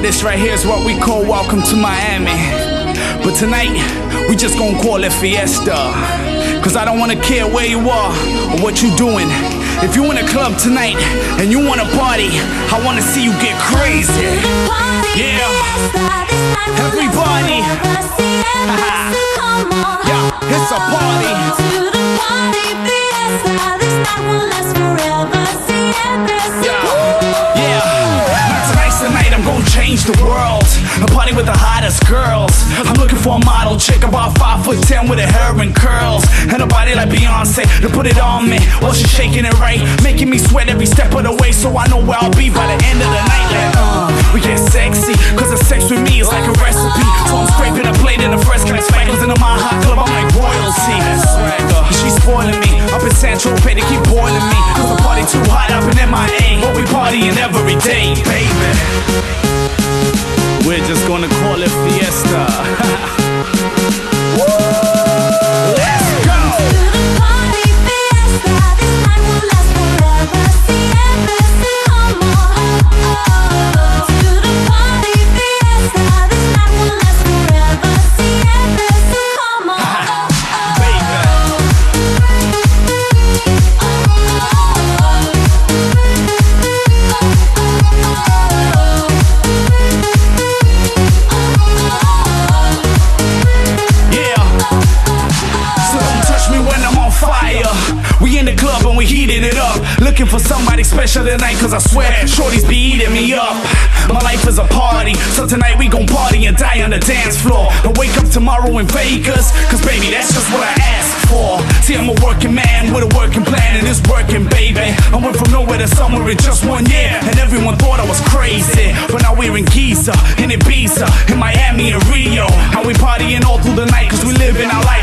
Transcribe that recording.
this right here is what we call Welcome to Miami. But tonight, we just gonna call it Fiesta. Cause I don't wanna care where you are or what you doing. If you in a club tonight and you wanna party, I wanna see you get crazy. Yeah, everybody. Yeah, it's a party. I'm gonna change the world. A party with the hottest girls. I'm looking for a model chick about 5'10" with her hair and curls, and a body like Beyonce to put it on me while she's shaking it right, making me sweat every step of the way. So I know where I'll be by the end of the night. Like, we get sexy, cause the sex with me is like a recipe. So I'm scraping a plate in the fresh kind of spankles in the My Hot Club. I'm like royalty. She's spoiling me up in San Tropez, they keep boiling me. Cause the party too hot up in MIA, but we partying every day, baby. We're just gonna call it Fiesta. Woo! Let's go! To the party, Fiesta. This night will last forever. Siempre, come on. To the party, Fiesta. This night will last forever. Siempre, come on. We in the club and we heating it up, looking for somebody special tonight, cause I swear shorties be eating me up. My life is a party, so tonight we gon' party and die on the dance floor, and wake up tomorrow in Vegas, cause baby that's just what I asked for. See, I'm a working man with a working plan, and it's working, baby. I went from nowhere to somewhere in just 1 year, and everyone thought I was crazy. But now we're in Giza, in Ibiza, in Miami and Rio, and we partying all through the night, cause we living our life